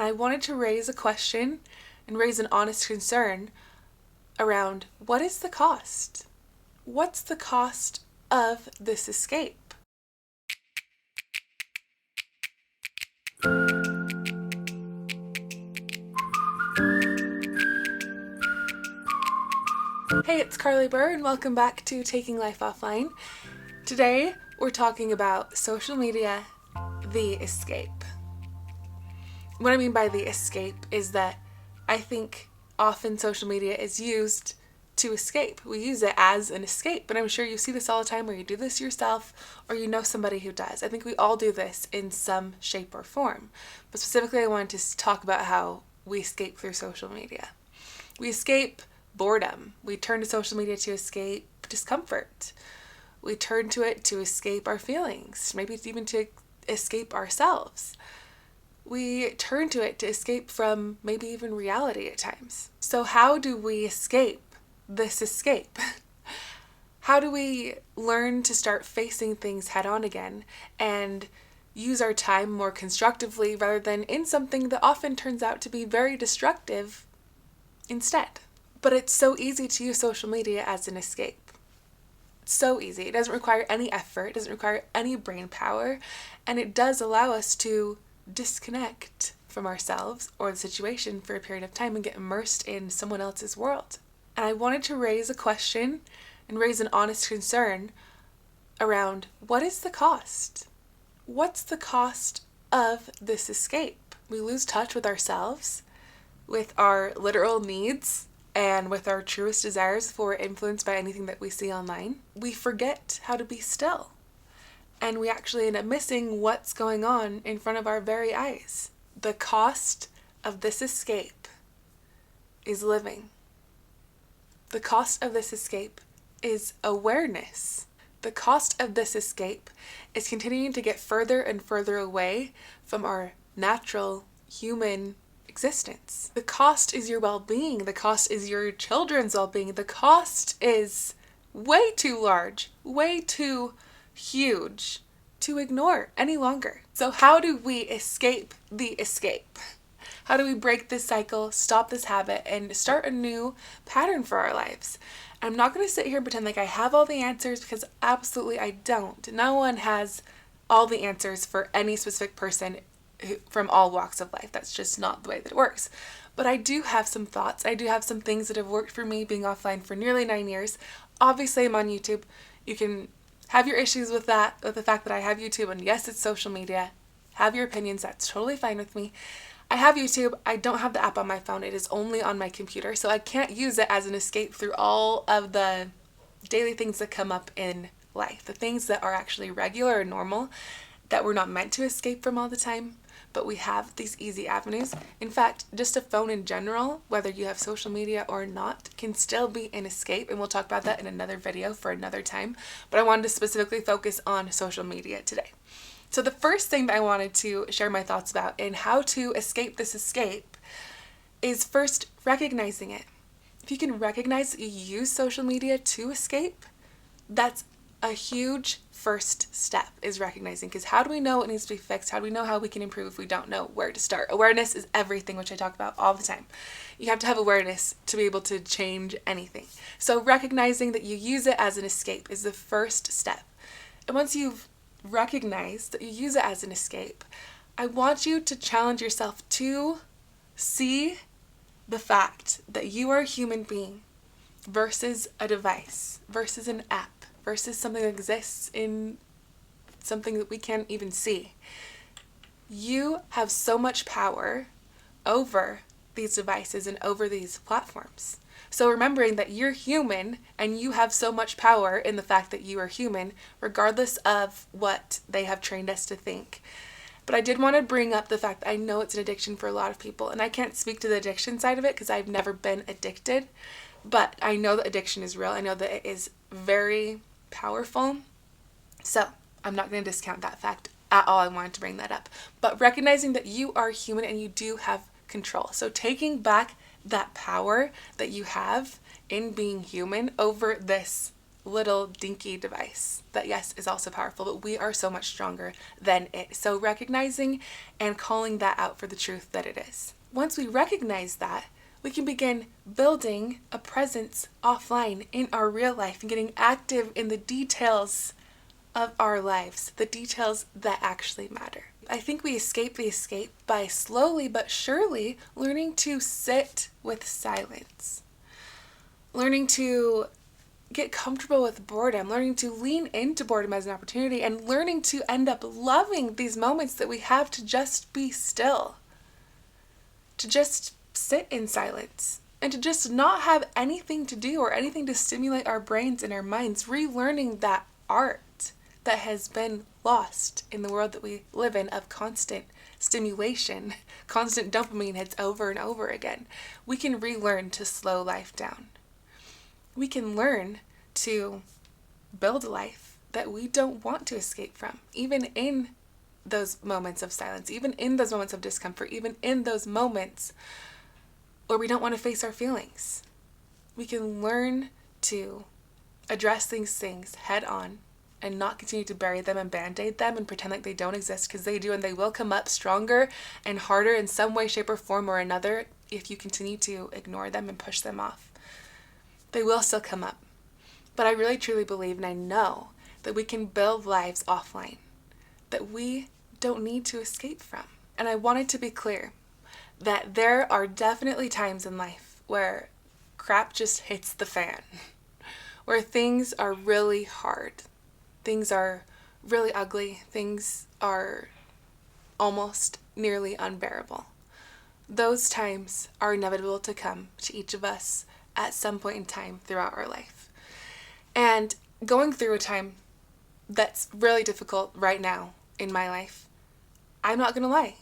And I wanted to raise a question and raise an honest concern around what is the cost? What's the cost of this escape? Hey, it's Carly Burr, and welcome back to Taking Life Offline. Today, we're talking about social media, the escape. What I mean by the escape is that I think often social media is used to escape. We use it as an escape, but I'm sure you see this all the time, or you do this yourself, or you know somebody who does. I think we all do this in some shape or form. But specifically, I wanted to talk about how we escape through social media. We escape boredom. We turn to social media to escape discomfort. We turn to it to escape our feelings, maybe even to escape ourselves. We turn to it to escape from maybe even reality at times. So how do we escape this escape? How do we learn to start facing things head on again and use our time more constructively rather than in something that often turns out to be very destructive instead? But it's so easy to use social media as an escape. It's so easy. It doesn't require any effort. It doesn't require any brain power. And it does allow us to disconnect from ourselves or the situation for a period of time and get immersed in someone else's world. And I wanted to raise a question and raise an honest concern around what is the cost? What's the cost of this escape? We lose touch with ourselves, with our literal needs, and with our truest desires if we're influenced by anything that we see online. We forget how to be still. And we actually end up missing what's going on in front of our very eyes. The cost of this escape is living. The cost of this escape is awareness. The cost of this escape is continuing to get further and further away from our natural human existence. The cost is your well-being. The cost is your children's well-being. The cost is way too large, way too huge to ignore any longer. So how do we escape the escape? How do we break this cycle, stop this habit, and start a new pattern for our lives? I'm not going to sit here and pretend like I have all the answers, because absolutely I don't. No one has all the answers for any specific person from all walks of life. That's just not the way that it works. But I do have some thoughts. I do have some things that have worked for me being offline for nearly 9 years. Obviously, I'm on YouTube. You can have your issues with that, with the fact that I have YouTube, and yes, it's social media. Have your opinions. That's totally fine with me. I have YouTube. I don't have the app on my phone. It is only on my computer, so I can't use it as an escape through all of the daily things that come up in life, the things that are actually regular and normal that we're not meant to escape from all the time. But we have these easy avenues. In fact, just a phone in general, whether you have social media or not, can still be an escape. And we'll talk about that in another video for another time. But I wanted to specifically focus on social media today. So the first thing that I wanted to share my thoughts about in how to escape this escape is first recognizing it. If you can recognize that you use social media to escape, that's a huge first step, is recognizing. Because how do we know what needs to be fixed? How do we know how we can improve if we don't know where to start? Awareness is everything, which I talk about all the time. You have to have awareness to be able to change anything. So recognizing that you use it as an escape is the first step. And once you've recognized that you use it as an escape, I want you to challenge yourself to see the fact that you are a human being versus a device, versus an app, versus something that exists in something that we can't even see. You have so much power over these devices and over these platforms. So remembering that you're human and you have so much power in the fact that you are human, regardless of what they have trained us to think. But I did want to bring up the fact that I know it's an addiction for a lot of people, and I can't speak to the addiction side of it because I've never been addicted, but I know that addiction is real. I know that it is very powerful. So I'm not going to discount that fact at all. I wanted to bring that up. But recognizing that you are human and you do have control. So taking back that power that you have in being human over this little dinky device that, yes, is also powerful, but we are so much stronger than it. So recognizing and calling that out for the truth that it is. Once we recognize that, we can begin building a presence offline in our real life and getting active in the details of our lives, the details that actually matter. I think we escape the escape by slowly but surely learning to sit with silence, learning to get comfortable with boredom, learning to lean into boredom as an opportunity, and learning to end up loving these moments that we have to just be still, to just sit in silence, and to just not have anything to do or anything to stimulate our brains and our minds, relearning that art that has been lost in the world that we live in of constant stimulation, constant dopamine hits over and over again. We can relearn to slow life down. We can learn to build a life that we don't want to escape from, even in those moments of silence, even in those moments of discomfort, even in those moments where we don't want to face our feelings. We can learn to address these things head on and not continue to bury them and band-aid them and pretend like they don't exist, because they do, and they will come up stronger and harder in some way, shape, or form or another if you continue to ignore them and push them off. They will still come up. But I really truly believe, and I know, that we can build lives offline that we don't need to escape from. And I wanted to be clear that there are definitely times in life where crap just hits the fan, where things are really hard. Things are really ugly. Things are almost nearly unbearable. Those times are inevitable to come to each of us at some point in time throughout our life. And going through a time that's really difficult right now in my life, I'm not going to lie,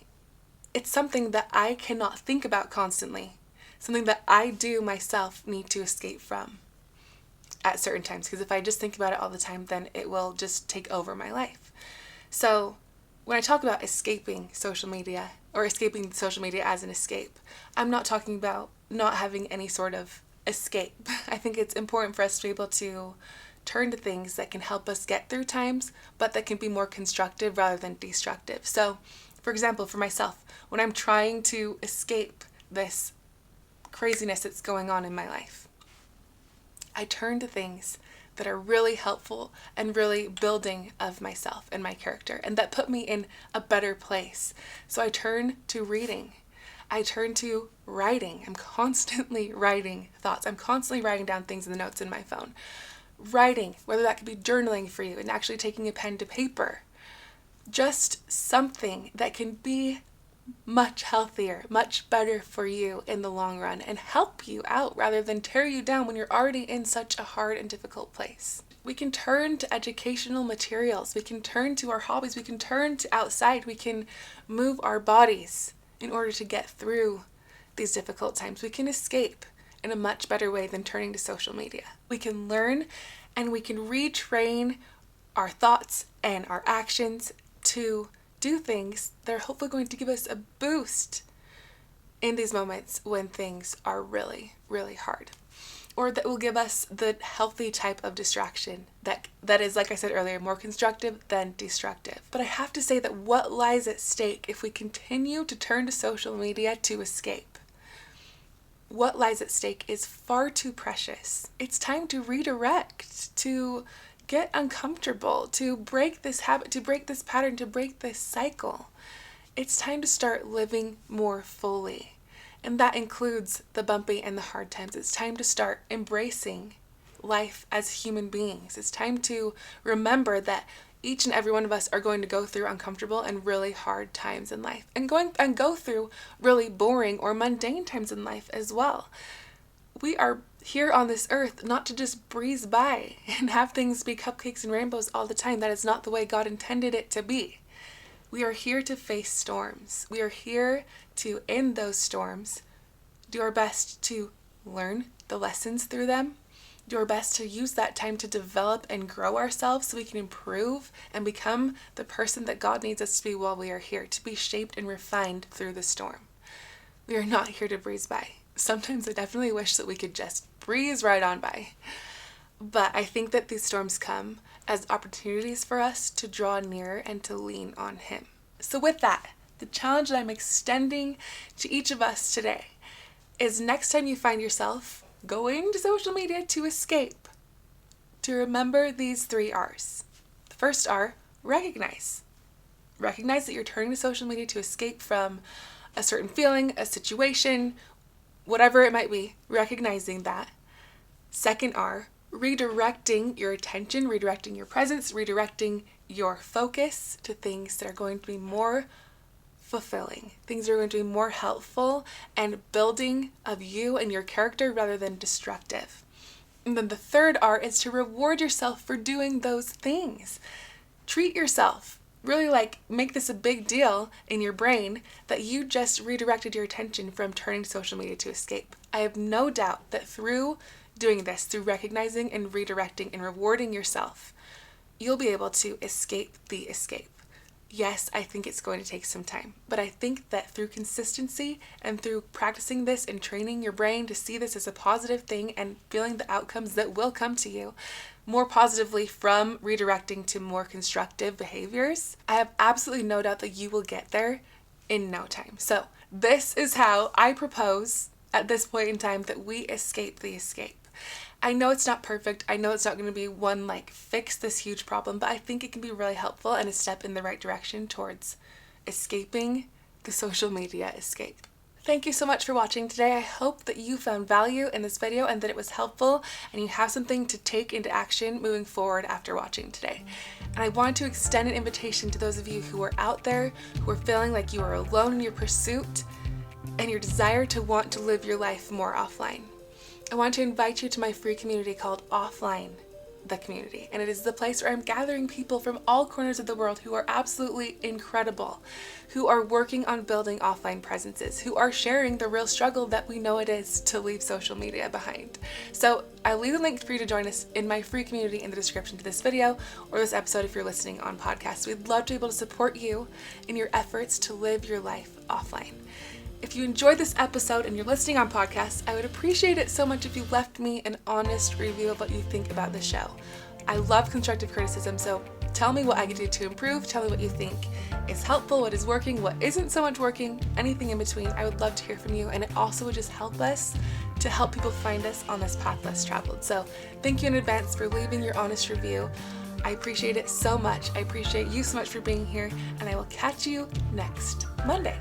it's something that I cannot think about constantly, something that I do myself need to escape from at certain times, because if I just think about it all the time, then it will just take over my life. So when I talk about escaping social media or escaping social media as an escape, I'm not talking about not having any sort of escape. I think it's important for us to be able to turn to things that can help us get through times, but that can be more constructive rather than destructive. So, for example, for myself, when I'm trying to escape this craziness that's going on in my life, I turn to things that are really helpful and really building of myself and my character, and that put me in a better place. So I turn to reading. I turn to writing. I'm constantly writing thoughts. I'm constantly writing down things in the notes in my phone. Writing, whether that could be journaling for you and actually taking a pen to paper. Just something that can be much healthier, much better for you in the long run and help you out rather than tear you down when you're already in such a hard and difficult place. We can turn to educational materials. We can turn to our hobbies. We can turn to outside. We can move our bodies in order to get through these difficult times. We can escape in a much better way than turning to social media. We can learn and we can retrain our thoughts and our actions to do things that are hopefully going to give us a boost in these moments when things are really, really hard. Or that will give us the healthy type of distraction that is, like I said earlier, more constructive than destructive. But I have to say that what lies at stake if we continue to turn to social media to escape? What lies at stake is far too precious. It's time to redirect, to get uncomfortable, to break this habit, to break this pattern, to break this cycle. It's time to start living more fully. And that includes the bumpy and the hard times. It's time to start embracing life as human beings. It's time to remember that each and every one of us are going to go through uncomfortable and really hard times in life, and go through really boring or mundane times in life as well. We are here on this earth not to just breeze by and have things be cupcakes and rainbows all the time. That is not the way God intended it to be. We are here to face storms. We are here to, in those storms, do our best to learn the lessons through them, do our best to use that time to develop and grow ourselves so we can improve and become the person that God needs us to be while we are here, to be shaped and refined through the storm. We are not here to breeze by. Sometimes I definitely wish that we could just breeze right on by. But I think that these storms come as opportunities for us to draw near and to lean on Him. So with that, the challenge that I'm extending to each of us today is next time you find yourself going to social media to escape, to remember these 3 R's. The first R, recognize. Recognize that you're turning to social media to escape from a certain feeling, a situation, whatever it might be, recognizing that. Second R, redirecting your attention, redirecting your presence, redirecting your focus to things that are going to be more fulfilling, things that are going to be more helpful and building of you and your character rather than destructive. And then the third R is to reward yourself for doing those things. Treat yourself. Really make this a big deal in your brain that you just redirected your attention from turning to social media to escape. I have no doubt that through doing this, through recognizing and redirecting and rewarding yourself, you'll be able to escape the escape. Yes, I think it's going to take some time, but I think that through consistency and through practicing this and training your brain to see this as a positive thing and feeling the outcomes that will come to you more positively from redirecting to more constructive behaviors, I have absolutely no doubt that you will get there in no time. So this is how I propose at this point in time that we escape the escape. I know it's not perfect. I know it's not going to be one fix this huge problem, but I think it can be really helpful and a step in the right direction towards escaping the social media escape. Thank you so much for watching today. I hope that you found value in this video and that it was helpful and you have something to take into action moving forward after watching today. And I want to extend an invitation to those of you who are out there, who are feeling like you are alone in your pursuit and your desire to want to live your life more offline. I want to invite you to my free community called Offline, the Community. And it is the place where I'm gathering people from all corners of the world who are absolutely incredible, who are working on building offline presences, who are sharing the real struggle that we know it is to leave social media behind. So I'll leave a link for you to join us in my free community in the description to this video or this episode if you're listening on podcast. We'd love to be able to support you in your efforts to live your life offline. If you enjoyed this episode and you're listening on podcasts, I would appreciate it so much if you left me an honest review of what you think about the show. I love constructive criticism, so tell me what I can do to improve, tell me what you think is helpful, what is working, what isn't so much working, anything in between. I would love to hear from you, and it also would just help us to help people find us on this path less traveled. So thank you in advance for leaving your honest review. I appreciate it so much. I appreciate you so much for being here, and I will catch you next Monday.